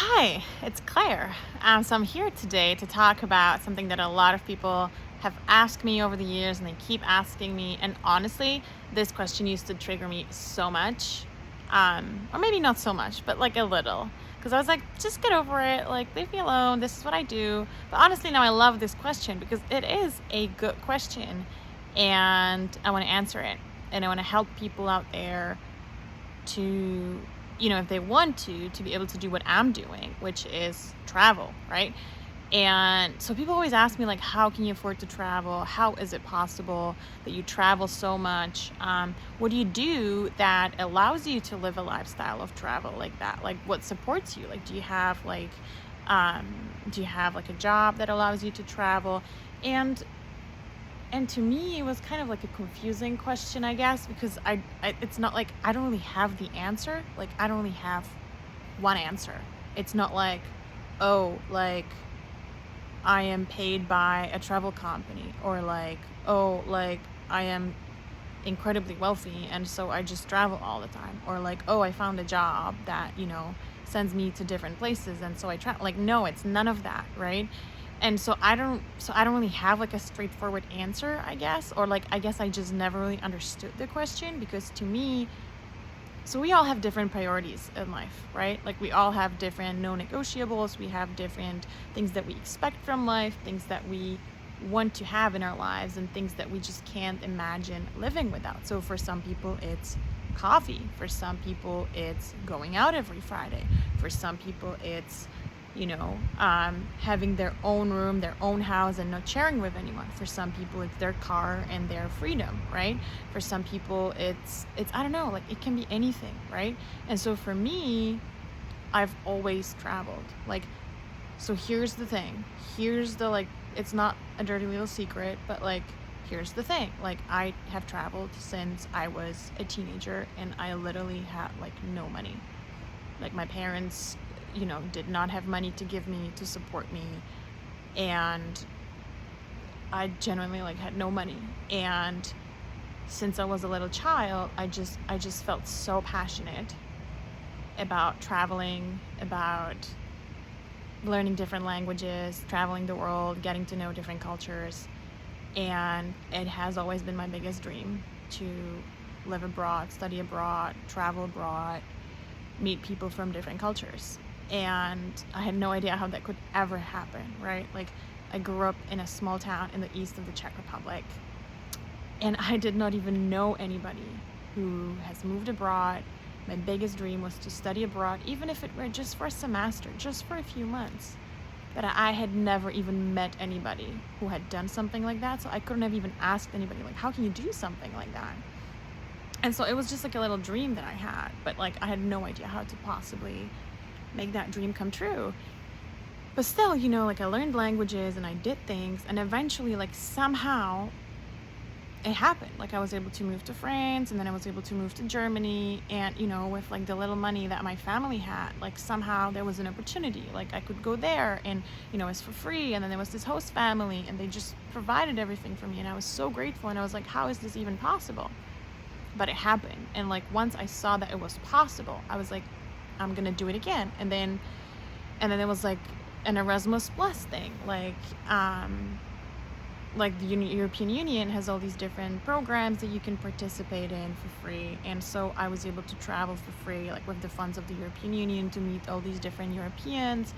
Hi, it's Claire. So I'm here today to talk about something that a lot of people have asked me over the years and they keep asking me. And honestly, this question used to trigger me so much. Or maybe not so much, but like a little. Because I was like, just get over it. Like, leave me alone. This is what I do. But honestly, now I love this question because it is a good question. And I want to answer it. And I want to help people out there to, if they want to be able to do what I'm doing, which is travel, right? And so people always ask me, like, how can you afford to travel? How is it possible that you travel so much? What do you do that allows you to live a lifestyle of travel like that? Like, what supports you? Like, do you have like a job that allows you to travel? And to me, it was kind of like a confusing question, I guess, because it's not like I don't really have the answer. Like, I don't really have one answer. It's not like, oh, like I am paid by a travel company, or like, oh, like I am incredibly wealthy and so I just travel all the time, or like, oh, I found a job that, sends me to different places and so I travel. Like, no, it's none of that, right? And so I don't really have like a straightforward answer, I guess, or like I guess I just never really understood the question, because to me, so we all have different priorities in life, right? Like, we all have different no-negotiables. We have different things that we expect from life, things that we want to have in our lives, and things that we just can't imagine living without. So for some people, it's coffee. For some people, it's going out every Friday. For some people, it's having their own room, their own house, and not sharing with anyone. For some people, it's their car and their freedom, right? For some people, it's I don't know, like, it can be anything, right? And so for me, I've always traveled. Like, so here's the thing. Here's the, like, it's not a dirty little secret, but like, here's the thing. Like, I have traveled since I was a teenager, and I literally had like no money. Like, my parents did not have money to give me to support me, and I genuinely like had no money. And since I was a little child, I just felt so passionate about traveling, about learning different languages, traveling the world, getting to know different cultures. And it has always been my biggest dream to live abroad, study abroad, travel abroad, meet people from different cultures. And I had no idea how that could ever happen, right? Like, I grew up in a small town in the east of the Czech Republic, and I did not even know anybody who has moved abroad. My biggest dream was to study abroad, even if it were just for a semester, just for a few months. But I had never even met anybody who had done something like that, so I couldn't have even asked anybody, like, how can you do something like that? And so it was just like a little dream that I had, but like, I had no idea how to possibly make that dream come true. But still, like, I learned languages and I did things, and eventually, like, somehow it happened. Like, I was able to move to France, and then I was able to move to Germany, and with like the little money that my family had, like, somehow there was an opportunity. Like, I could go there, and it's for free. And then there was this host family, and they just provided everything for me, and I was so grateful. And I was like, how is this even possible? But it happened. And like, once I saw that it was possible, I was like, I'm gonna do it again. And then it was like an Erasmus Plus thing. Like the European Union has all these different programs that you can participate in for free. And so I was able to travel for free, like, with the funds of the European Union, to meet all these different Europeans.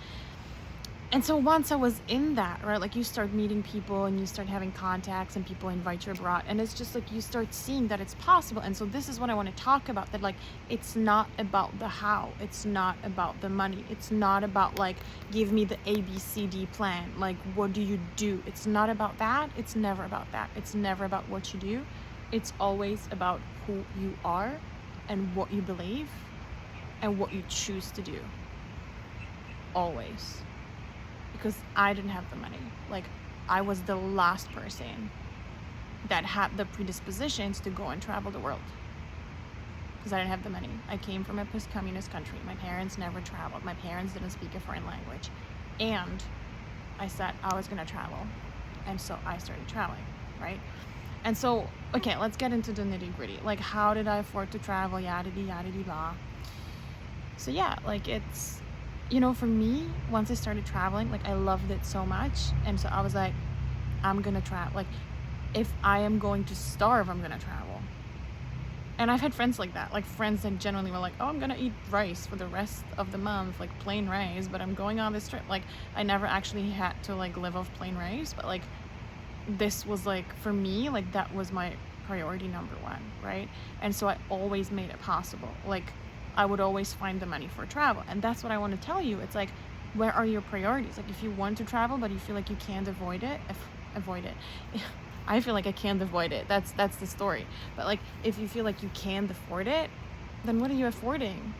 And so once I was in that, right, like, you start meeting people and you start having contacts, and people invite you abroad, and it's just like you start seeing that it's possible. And so this is what I want to talk about, that like, it's not about the how, it's not about the money, it's not about like, give me the ABCD plan, like, what do you do? It's not about that. It's never about that. It's never about what you do. It's always about who you are and what you believe and what you choose to do. Always. Because I didn't have the money. Like, I was the last person that had the predispositions to go and travel the world, because I didn't have the money. I came from a post-communist country. My parents never traveled. My parents didn't speak a foreign language. And I said I was going to travel. And so I started traveling, right? And so, okay, let's get into the nitty-gritty. Like, how did I afford to travel? Yada-dee, yada-dee, blah. So yeah, like, for me, once I started traveling, like I loved it so much. And so I was like, I'm gonna travel. Like, if I am going to starve, I'm gonna travel. And I've had friends like that, like friends that generally were like, oh, I'm gonna eat rice for the rest of the month, like plain rice, but I'm going on this trip. Like, I never actually had to like live off plain rice, but like this was like, for me, like that was my priority number one, right? And so I always made it possible. Like, I would always find the money for travel. And that's what I want to tell you. It's like, where are your priorities? Like, if you want to travel but you feel like you can't avoid it, avoid it. I feel like I can't avoid it. That's the story. But like, if you feel like you can't afford it, then what are you affording?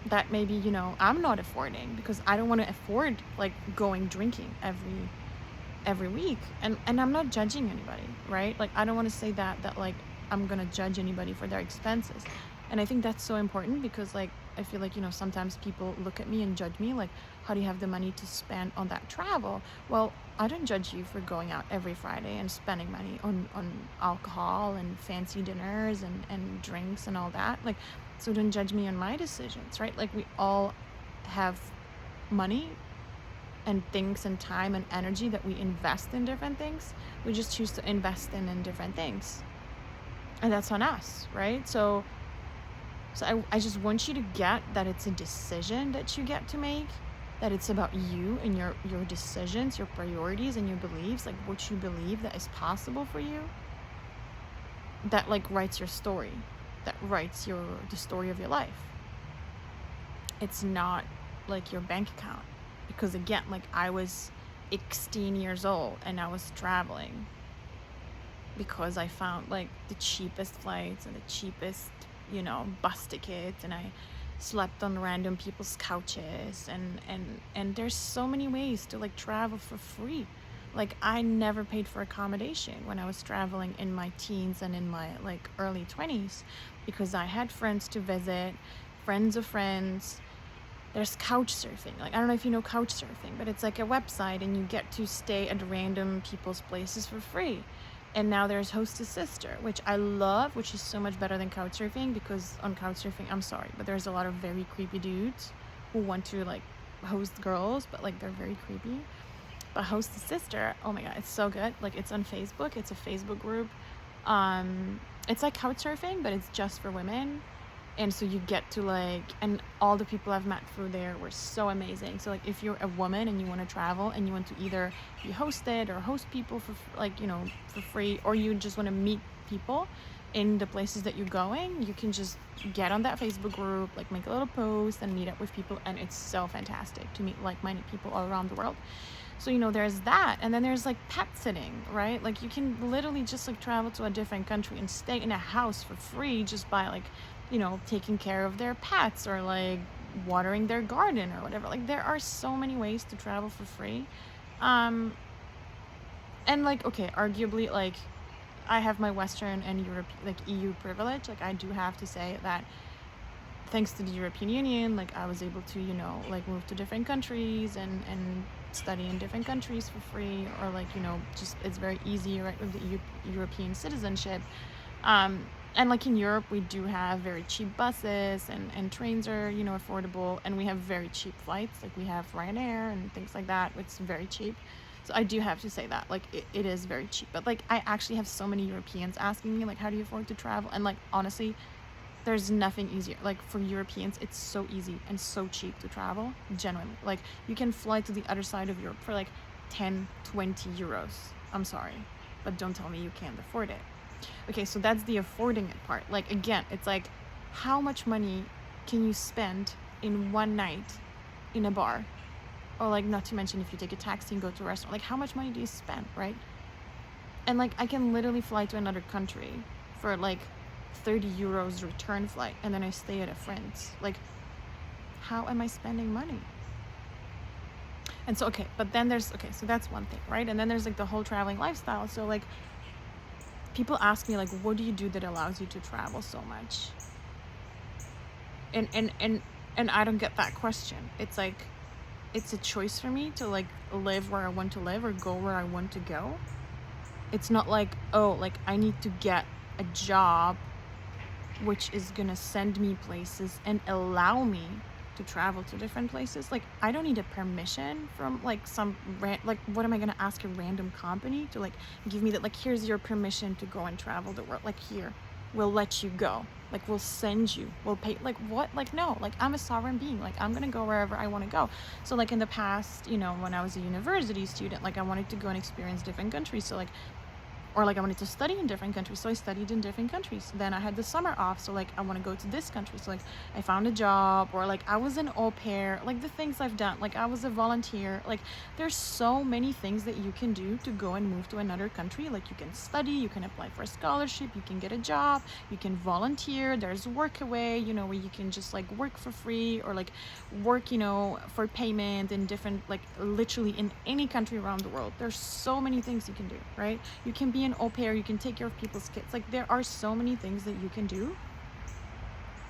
That maybe, I'm not affording, because I don't want to afford like going drinking every week. And I'm not judging anybody, right? Like, I don't want to say that like I'm gonna judge anybody for their expenses. And I think that's so important, because like I feel like, sometimes people look at me and judge me, like, how do you have the money to spend on that travel? Well, I don't judge you for going out every Friday and spending money on alcohol and fancy dinners and drinks and all that. Like, so don't judge me on my decisions, right? Like, we all have money and things and time and energy that we invest in different things. We just choose to invest in different things. And that's on us, right? So I just want you to get that it's a decision that you get to make, that it's about you and your decisions, your priorities, and your beliefs, like what you believe that is possible for you, that like writes your story, that writes the story of your life. It's not like your bank account. Because again, like, I was 16 years old and I was traveling because I found like the cheapest flights and the cheapest, bus tickets, and I slept on random people's couches, and there's so many ways to like travel for free. Like, I never paid for accommodation when I was traveling in my teens and in my like early 20s, because I had friends to visit, friends of friends. There's couch surfing. Like, I don't know if you know couch surfing, but it's like a website and you get to stay at random people's places for free. And now there's Hostess Sister, which I love, which is so much better than couch surfing, because on couch surfing, I'm sorry, but there's a lot of very creepy dudes who want to like host girls, but like they're very creepy. But Hostess Sister, oh my god, it's so good. Like, it's on Facebook. It's a Facebook group. It's like couch surfing, but it's just for women. And so you get to like, and all the people I've met through there were so amazing. So like, if you're a woman and you want to travel and you want to either be hosted or host people for like, for free, or you just want to meet people in the places that you're going, you can just get on that Facebook group, like make a little post and meet up with people. And it's so fantastic to meet like-minded people all around the world. So, there's that. And then there's like pet sitting, right? Like, you can literally just like travel to a different country and stay in a house for free just by like, taking care of their pets or like watering their garden or whatever. Like, there are so many ways to travel for free. And like, okay, arguably, like, I have my Western and Europe, like EU privilege. Like, I do have to say that thanks to the European Union, like, I was able to, like move to different countries and study in different countries for free, or like, just it's very easy, right, with the European citizenship. And like in Europe, we do have very cheap buses, and trains are, affordable, and we have very cheap flights. Like, we have Ryanair and things like that. It's very cheap. So I do have to say that, like, it is very cheap. But like, I actually have so many Europeans asking me, like, how do you afford to travel? And like, honestly, there's nothing easier. Like, for Europeans, it's so easy and so cheap to travel, genuinely. Like, you can fly to the other side of Europe for like 10, 20 euros. I'm sorry, but don't tell me you can't afford it. Okay, so that's the affording it part. Like, again, it's like, how much money can you spend in one night in a bar? Or like, not to mention if you take a taxi and go to a restaurant, like, how much money do you spend, right? And like, I can literally fly to another country for like 30 euros return flight, and then I stay at a friend's. Like, how am I spending money? And so, okay, but then there's, okay, so that's one thing, right? And then there's like the whole traveling lifestyle. So like, people ask me, like, what do you do that allows you to travel so much? And I don't get that question. It's like, it's a choice for me to like live where I want to live or go where I want to go. It's not like, oh, like, I need to get a job which is gonna send me places and allow me to travel to different places, like I don't need a permission from like some like what am I gonna ask a random company to like give me that, like here's your permission to go and travel the world, like here, we'll let you go, like we'll send you, we'll pay, like what, like no, like I'm a sovereign being, like I'm gonna go wherever I want to go. So like in the past, you know, when I was a university student, like I wanted to go and experience different countries, so like, or like I wanted to study in different countries, so I studied in different countries. Then I had the summer off, so like I want to go to this country, so like I found a job, or like I was an au pair, like the things I've done, like I was a volunteer, like there's so many things that you can do to go and move to another country. Like you can study, you can apply for a scholarship, you can get a job, you can volunteer, there's Workaway, you know, where you can just like work for free, or like work, you know, for payment in different, like literally in any country around the world. There's so many things you can do, right? You can be an au pair, you can take care of people's kids, like there are so many things that you can do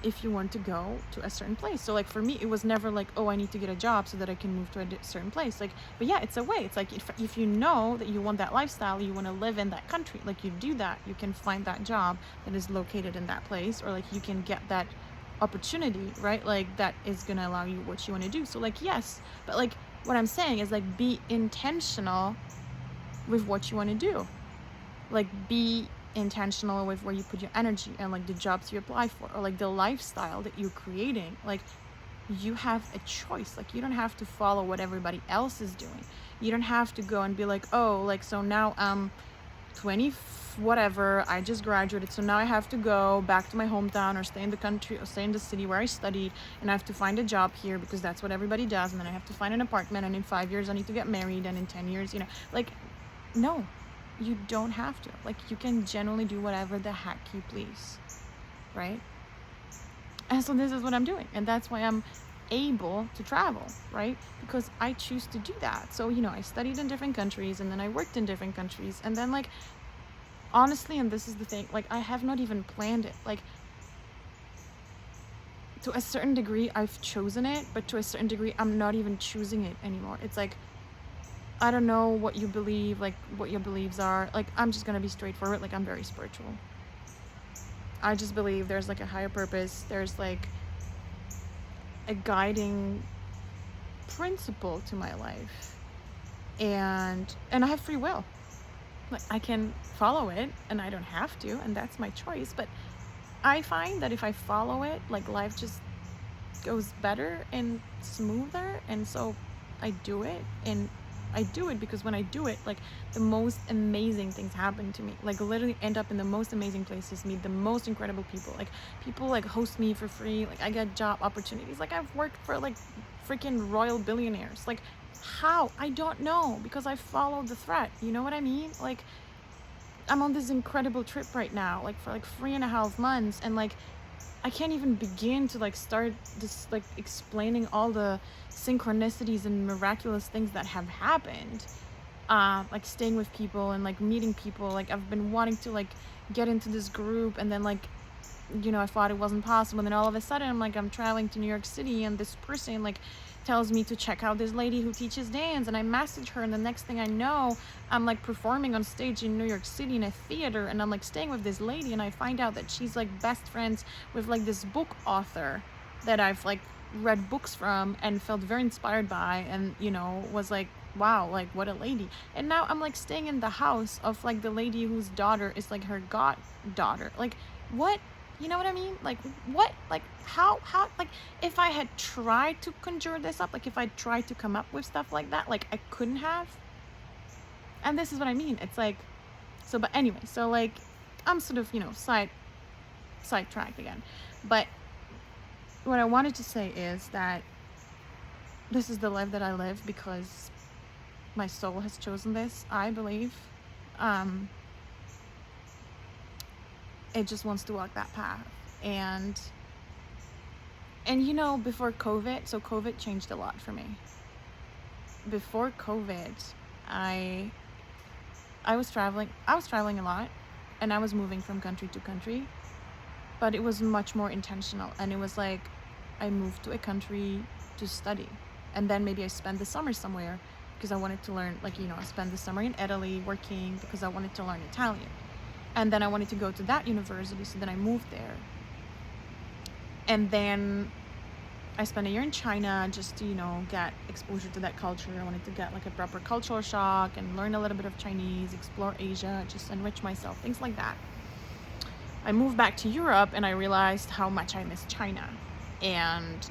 if you want to go to a certain place. So like for me, it was never like, oh, I need to get a job so that I can move to a certain place, like, but yeah, it's a way. It's like if you know that you want that lifestyle, you want to live in that country, like you do that, you can find that job that is located in that place, or like you can get that opportunity, right? Like that is gonna allow you what you want to do. So like yes, but like what I'm saying is like be intentional with what you want to do. Like be intentional with where you put your energy, and like the jobs you apply for, or like the lifestyle that you're creating. Like you have a choice. Like you don't have to follow what everybody else is doing. You don't have to go and be like, oh, like so now I'm 20 whatever, I just graduated, so now I have to go back to my hometown, or stay in the country, or stay in the city where I studied, and I have to find a job here because that's what everybody does, and then I have to find an apartment, and in 5 years I need to get married, and in 10 years, you know, like no, you don't have to. Like you can generally do whatever the heck you please, right? And so this is what I'm doing, and that's why I'm able to travel, right? Because I choose to do that. So you know, I studied in different countries, and then I worked in different countries, and then like honestly, and this is the thing, like I have not even planned it. Like to a certain degree I've chosen it, but to a certain degree I'm not even choosing it anymore. It's like I don't know what you believe, like what your beliefs are. Like I'm just gonna be straightforward. Like I'm very spiritual. I just believe there's like a higher purpose. There's like a guiding principle to my life, and I have free will. Like I can follow it, and I don't have to, and that's my choice. But I find that if I follow it, like life just goes better and smoother, and so I do it. And I do it because when I do it, like the most amazing things happen to me. Like literally end up in the most amazing places, meet the most incredible people. Like people like host me for free. Like I get job opportunities. Like I've worked for like freaking royal billionaires. Like how? I don't know, because I followed the thread. You know what I mean? Like I'm on this incredible trip right now, like for like 3.5 months, and like I can't even begin to like start this like explaining all the synchronicities and miraculous things that have happened. Like staying with people and like meeting people. Like I've been wanting to like get into this group, and then like, you know, I thought it wasn't possible, and then all of a sudden I'm traveling to New York City, and this person like tells me to check out this lady who teaches dance, and I message her, and the next thing I know, I'm like performing on stage in New York City in a theater, and I'm like staying with this lady, and I find out that she's like best friends with like this book author that I've like read books from and felt very inspired by, and you know, was like, wow, like what a lady. And now I'm like staying in the house of like the lady whose daughter is like her goddaughter. Like what? You know what I mean? Like what? Like how like if I had tried to conjure this up, like if I tried to come up with stuff like that, like I couldn't have. And this is what I mean. It's like, so, but anyway, so like I'm sort of, you know, sidetracked again. But what I wanted to say is that this is the life that I live because my soul has chosen this, I believe. It just wants to walk that path. And you know, before COVID, so COVID changed a lot for me. Before COVID, I was traveling a lot, and I was moving from country to country, but it was much more intentional. And it was like I moved to a country to study, and then maybe I spent the summer somewhere because I wanted to learn, like, you know, I spent the summer in Italy working because I wanted to learn Italian. And then I wanted to go to that university, so then I moved there. And then I spent a year in China just to, get exposure to that culture. I wanted to get like a proper cultural shock and learn a little bit of Chinese, explore Asia, just enrich myself, things like that. I moved back to Europe and I realized how much I miss China. And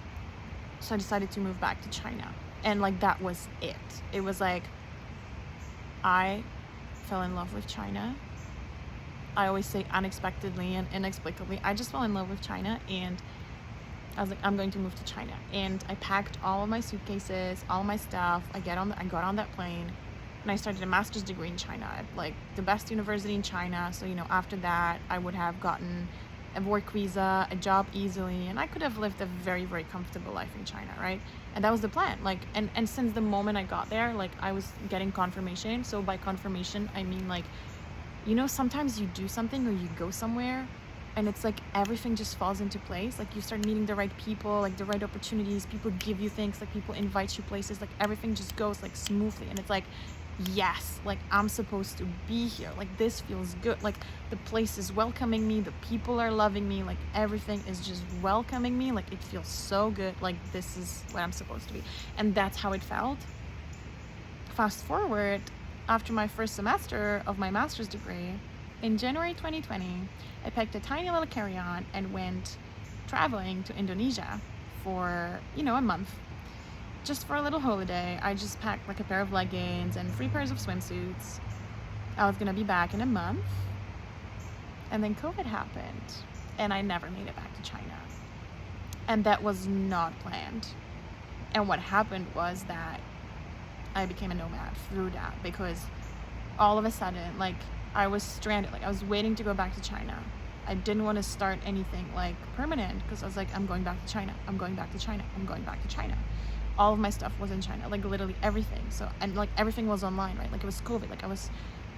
so I decided to move back to China. And like that was it. It was like I fell in love with China. I always say unexpectedly and inexplicably. I just fell in love with China, and I was like, I'm going to move to China. And I packed all of my suitcases, all my stuff. I got on that plane, and I started a master's degree in China at like the best university in China. So, after that, I would have gotten a work visa, a job easily, and I could have lived a very, very comfortable life in China, right? And that was the plan. Like, and since the moment I got there, like I was getting confirmation. So by confirmation, I mean like, sometimes you do something or you go somewhere and it's like everything just falls into place. Like you start meeting the right people, like the right opportunities, people give you things, like people invite you places, like everything just goes like smoothly. And it's like, yes, like I'm supposed to be here. Like this feels good. Like the place is welcoming me, the people are loving me, like everything is just welcoming me. Like it feels so good. Like this is what I'm supposed to be. And that's how it felt. Fast forward, after my first semester of my master's degree, in January 2020, I packed a tiny little carry-on and went traveling to Indonesia for, a month. Just for a little holiday. I just packed like a pair of leggings and 3 pairs of swimsuits. I was gonna be back in a month. And then COVID happened. And I never made it back to China. And that was not planned. And what happened was that I became a nomad through that, because all of a sudden, like, I was stranded. Like, I was waiting to go back to China. I didn't want to start anything like permanent, because I was like, I'm going back to China. I'm going back to China. I'm going back to China. All of my stuff was in China, like literally everything. So, and like everything was online, right? Like it was COVID. Like I was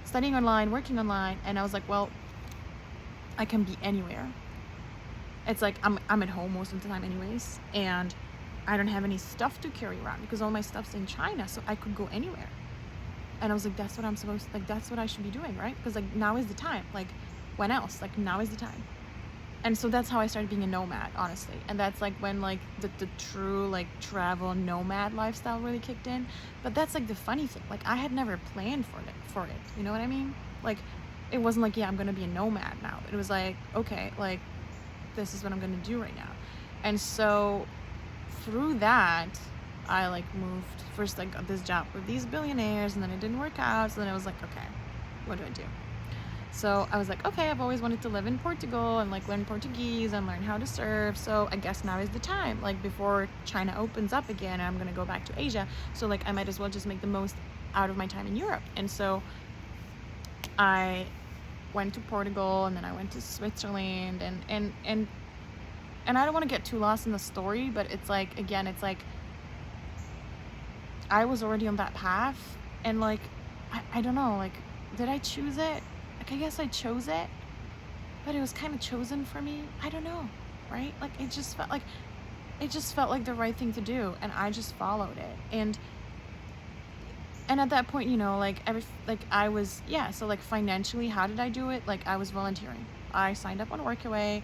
studying online, working online, and I was like, well, I can be anywhere. It's like I'm at home most of the time anyways, and I don't have any stuff to carry around because all my stuff's in China, so I could go anywhere. And I was like, that's what I'm supposed to, like, that's what I should be doing, right? Because like now is the time. Like when else? Like now is the time. And so that's how I started being a nomad, honestly. And that's like when like the true like travel nomad lifestyle really kicked in. But that's like the funny thing. Like I had never planned for it. You know what I mean? Like it wasn't like, yeah, I'm gonna be a nomad now. It was like, okay, like this is what I'm gonna do right now. And so through that, I like moved. First I got this job with these billionaires, and then it didn't work out. So then I was like, okay, what do I do? So I was like, okay, I've always wanted to live in Portugal and like learn Portuguese and learn how to surf. So I guess now is the time, like before China opens up again, I'm gonna go back to Asia. So like I might as well just make the most out of my time in Europe. And so I went to Portugal, and then I went to Switzerland, and I don't want to get too lost in the story, but it's like, again, it's like I was already on that path, and like I don't know, like did I choose it? Like I guess I chose it, but it was kind of chosen for me. I don't know, right? Like it just felt like the right thing to do, and I just followed it. And at that point, I was, yeah, so like financially, how did I do it? Like I was volunteering. I signed up on Workaway,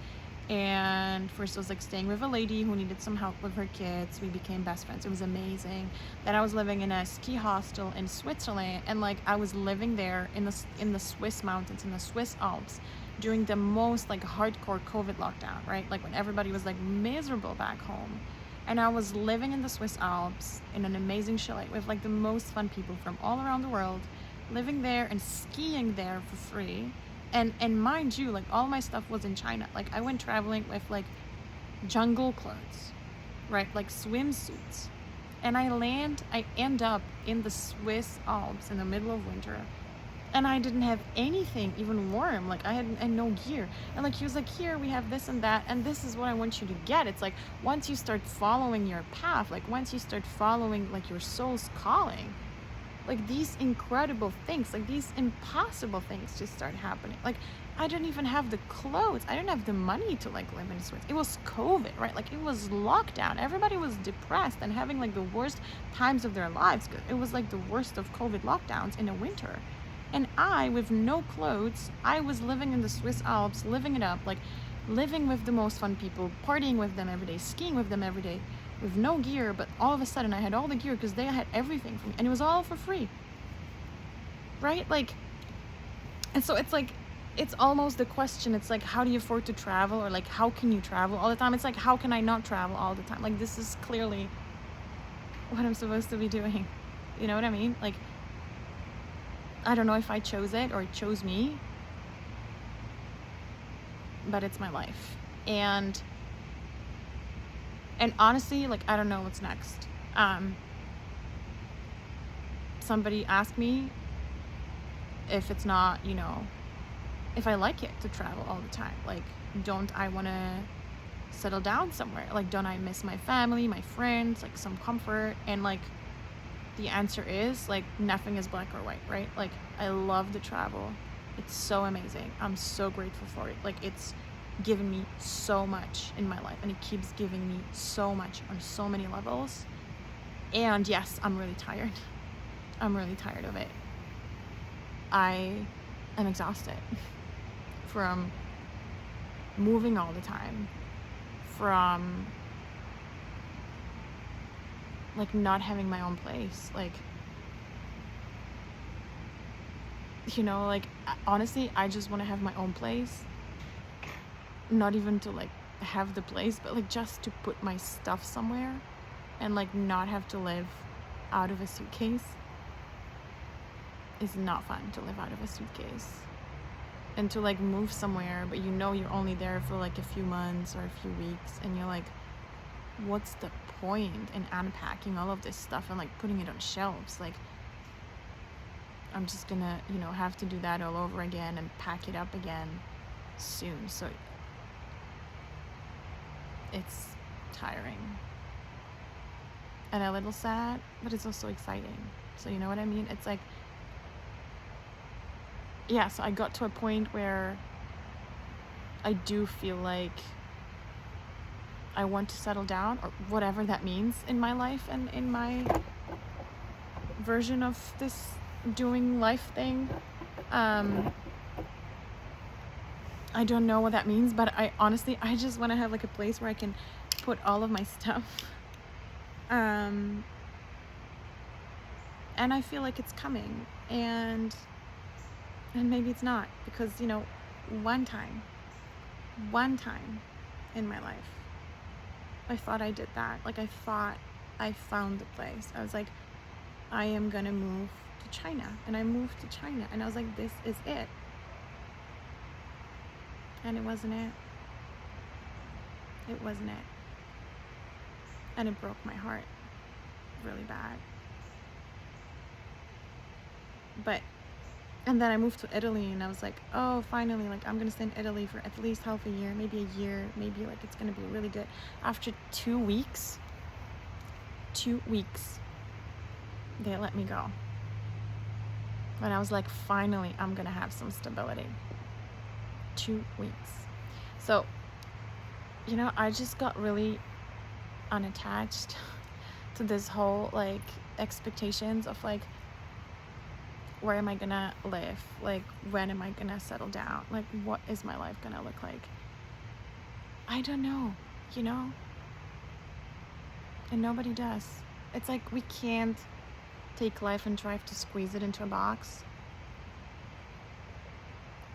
and first I was like staying with a lady who needed some help with her kids. We became best friends. It was amazing. Then I was living in a ski hostel in Switzerland, and like I was living there in the Swiss mountains, in the Swiss Alps, during the most like hardcore COVID lockdown, right? Like when everybody was like miserable back home. And I was living in the Swiss Alps in an amazing chalet with like the most fun people from all around the world, living there and skiing there for free. And mind you, like all my stuff was in China. Like I went traveling with like jungle clothes, right? Like swimsuits. And I end up in the Swiss Alps in the middle of winter. And I didn't have anything even warm. Like I had no gear. And like he was like, here we have this and that, and this is what I want you to get. It's like once you start following your path, like once you start following like your soul's calling, like these incredible things, like these impossible things just start happening. Like I didn't even have the clothes. I didn't have the money to like live in Switzerland. It was COVID, right? Like it was lockdown. Everybody was depressed and having like the worst times of their lives. It was like the worst of COVID lockdowns in the winter. And I, with no clothes, I was living in the Swiss Alps, living it up, like living with the most fun people, partying with them every day, skiing with them every day, with no gear, but all of a sudden I had all the gear because they had everything for me, and it was all for free, right? Like, and so it's like, it's almost the question, it's like, how do you afford to travel? Or like, how can you travel all the time? It's like, how can I not travel all the time? Like, this is clearly what I'm supposed to be doing. You know what I mean? Like, I don't know if I chose it or it chose me, but it's my life. And honestly, like, I don't know what's next. Somebody asked me if it's not, you know, if I like it to travel all the time. Like, don't I want to settle down somewhere? Like, don't I miss my family, my friends, like some comfort? And like, the answer is like, nothing is black or white, right? Like, I love the travel. It's so amazing. I'm so grateful for it. Like, it's given me so much in my life, and it keeps giving me so much on so many levels. And yes, I'm really tired. I'm really tired of it. I am exhausted from moving all the time, from like not having my own place. Like, you know, like, honestly, I just want to have my own place. Not even to like have the place, but like just to put my stuff somewhere and like not have to live out of a suitcase. It's not fun to live out of a suitcase. And to like move somewhere, but you know you're only there for like a few months or a few weeks, and you're like, what's the point in unpacking all of this stuff and like putting it on shelves? Like, I'm just gonna, you know, have to do that all over again and pack it up again soon. So it's tiring and a little sad, but it's also exciting. So you know what I mean? It's like, yeah, so I got to a point where I do feel like I want to settle down, or whatever that means in my life and in my version of this doing life thing. I don't know what that means, but I honestly, I just want to have like a place where I can put all of my stuff. And I feel like it's coming, and maybe it's not, because, you know, one time in my life, I thought I did that. Like, I thought I found the place. I was like, I am gonna move to China. And I moved to China, and I was like, this is it. And it wasn't it. It wasn't it. And it broke my heart really bad. And then I moved to Italy, and I was like, oh, finally, like, I'm gonna stay in Italy for at least half a year, maybe a year, maybe like it's gonna be really good. After 2 weeks, they let me go. And I was like, finally, I'm gonna have some stability. 2 weeks. So, you know, I just got really unattached to this whole like expectations of like, where am I gonna live? Like, when am I gonna settle down? Like, what is my life gonna look like? I don't know, you know? And nobody does. It's like, we can't take life and try to squeeze it into a box.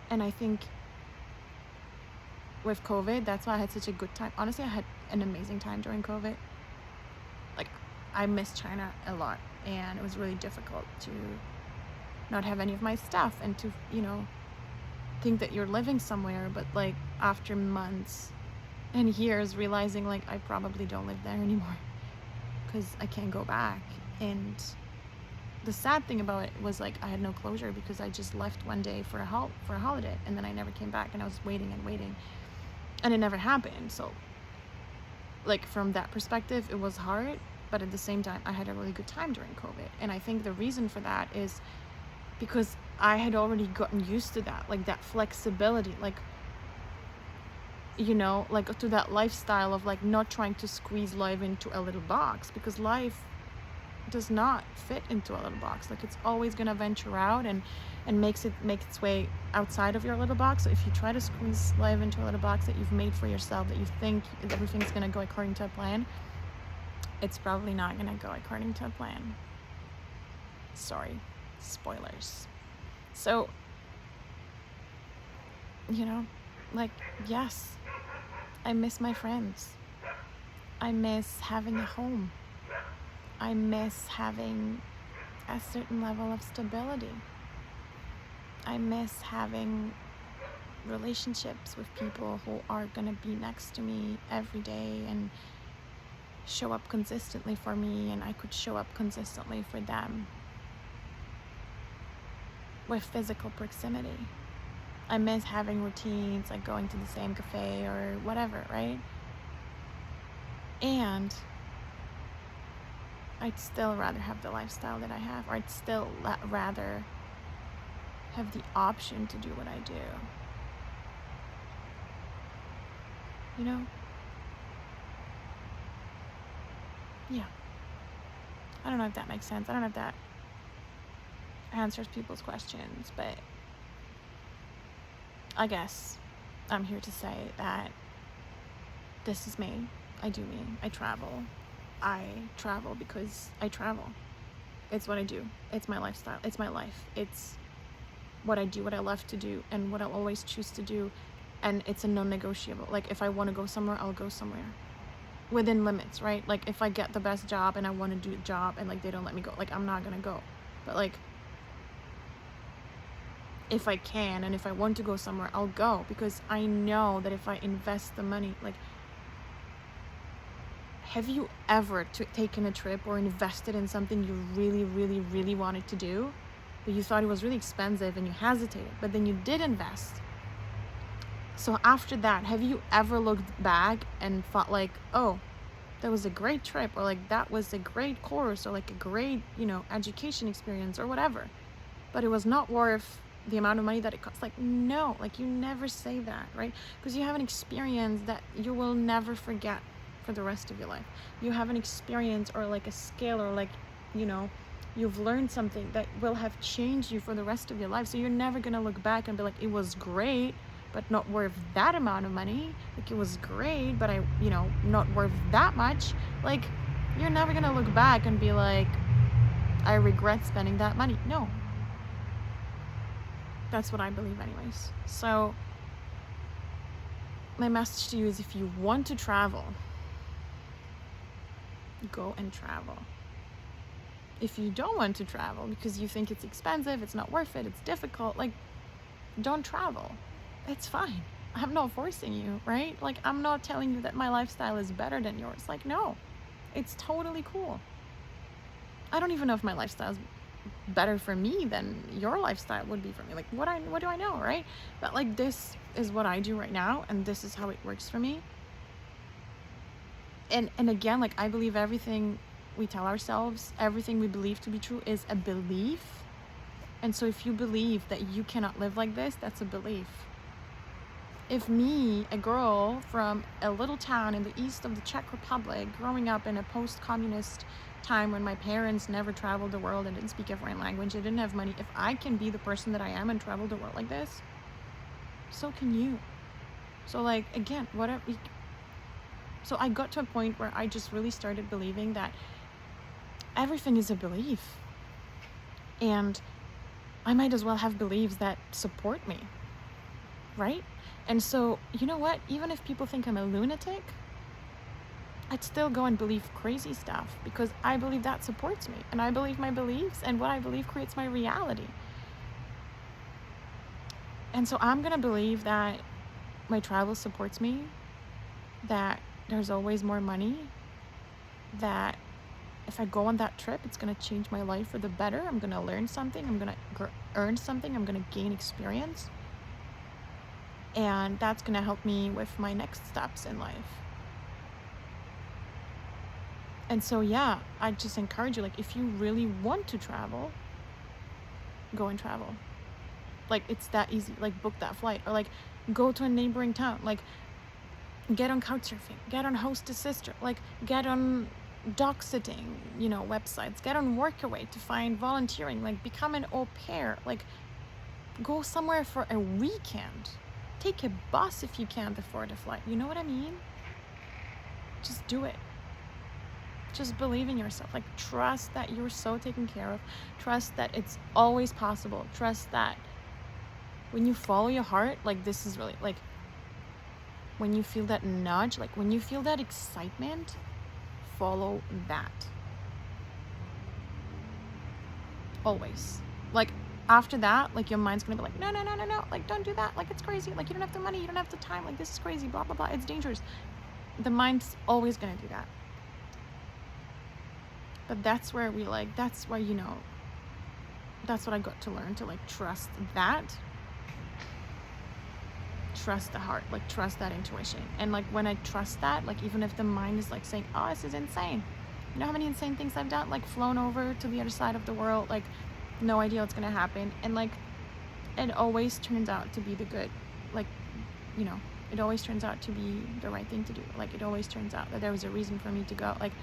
And I think with COVID, that's why I had such a good time. Honestly, I had an amazing time during COVID. Like, I missed China a lot, and it was really difficult to not have any of my stuff, and to, you know, think that you're living somewhere, but like after months and years realizing like I probably don't live there anymore because I can't go back. And the sad thing about it was like, I had no closure because I just left one day for a holiday, and then I never came back, and I was waiting and waiting, and it never happened. So like, from that perspective, it was hard, but at the same time, I had a really good time during COVID. And I think the reason for that is because I had already gotten used to that, like that flexibility, like, you know, like to that lifestyle of like not trying to squeeze life into a little box, because life does not fit into a little box. Like, it's always gonna venture out and make its way outside of your little box. So if you try to squeeze life into a little box that you've made for yourself, that you think everything's gonna go according to a plan, it's probably not gonna go according to plan. Sorry, spoilers. So, you know, like, yes, I miss my friends. I miss having a home. I miss having a certain level of stability. I miss having relationships with people who are gonna be next to me every day and show up consistently for me, and I could show up consistently for them with physical proximity. I miss having routines, like going to the same cafe or whatever, right? And I'd still rather have the lifestyle that I have, or I'd still rather have the option to do what I do. You know? Yeah. I don't know if that makes sense. I don't know if that answers people's questions, but I guess I'm here to say that this is me. I do me. I travel. I travel because I travel. It's what I do. It's my lifestyle. It's my life. It's what I do, what I love to do, and what I'll always choose to do. And it's a non-negotiable. Like, if I want to go somewhere, I'll go somewhere. Within limits, right? Like, if I get the best job and I want to do a job and, like, they don't let me go, like, I'm not gonna go. But, like, if I can and if I want to go somewhere, I'll go, because I know that if I invest the money, like, have you ever taken a trip or invested in something you really, really, really wanted to do, but you thought it was really expensive and you hesitated, but then you did invest? So after that, have you ever looked back and thought, like, oh, that was a great trip, or like that was a great course, or like a great, education experience or whatever, but it was not worth the amount of money that it costs? Like, no, like, you never say that, right? Because you have an experience that you will never forget for the rest of your life. You have an experience or like a skill, or like, you've learned something that will have changed you for the rest of your life. So you're never gonna look back and be like, it was great, but not worth that amount of money. Like, it was great, but not worth that much. Like, you're never gonna look back and be like, I regret spending that money. No. That's what I believe anyways. So my message to you is, if you want to travel, go and travel. If you don't want to travel because you think it's expensive, it's not worth it, it's difficult, like, don't travel. It's fine. I'm not forcing you, right? Like, I'm not telling you that my lifestyle is better than yours. Like, no, it's totally cool. I don't even know if my lifestyle is better for me than your lifestyle would be for me. Like, what do I know, right? But like, this is what I do right now, and this is how it works for me. And again, like, I believe everything we tell ourselves, everything we believe to be true, is a belief. And so if you believe that you cannot live like this, that's a belief. If me, a girl from a little town in the east of the Czech Republic, growing up in a post-communist time when my parents never traveled the world and didn't speak a foreign language, they didn't have money, if I can be the person that I am and travel the world like this, so can you. So, like, again, whatever. So I got to a point where I just really started believing that everything is a belief, and I might as well have beliefs that support me, right? And so, you know what? Even if people think I'm a lunatic, I'd still go and believe crazy stuff, because I believe that supports me, and I believe my beliefs, and what I believe creates my reality. And so I'm gonna believe that my travel supports me, that there's always more money, that if I go on that trip, it's gonna change my life for the better. I'm gonna learn something, I'm gonna earn something, I'm gonna gain experience, and that's gonna help me with my next steps in life. And so, yeah, I just encourage you, like, if you really want to travel, go and travel. Like, it's that easy. Like, book that flight, or like, go to a neighboring town. Like, get on couchsurfing, get on Hostess Sister, like, get on dog sitting, websites, get on Workaway to find volunteering, like, become an au pair, like, go somewhere for a weekend, take a bus if you can't afford a flight. You know what I mean? Just do it. Just believe in yourself. Like, trust that you're so taken care of. Trust that it's always possible. Trust that when you follow your heart, like, this is really, like, when you feel that nudge, like, when you feel that excitement, follow that. Always. Like, after that, like, your mind's gonna be like, no, no, no, no, no, like, don't do that, like, it's crazy, like, you don't have the money, you don't have the time, like, this is crazy, blah, blah, blah, it's dangerous. The mind's always gonna do that. But that's where we, like, that's why, you know, that's what I got to learn, to, like, trust that. Trust the heart, like, trust that intuition. And, like, when I trust that, like, even if the mind is, like, saying, oh, this is insane. You know how many insane things I've done? Like, flown over to the other side of the world, like, no idea what's gonna happen. And, like, it always turns out to be the good, like, you know, it always turns out to be the right thing to do. Like, it always turns out that there was a reason for me to go. Like,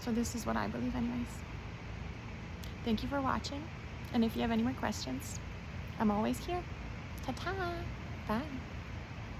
so this is what I believe anyways. Thank you for watching. And if you have any more questions, I'm always here. Ta-ta. Bye.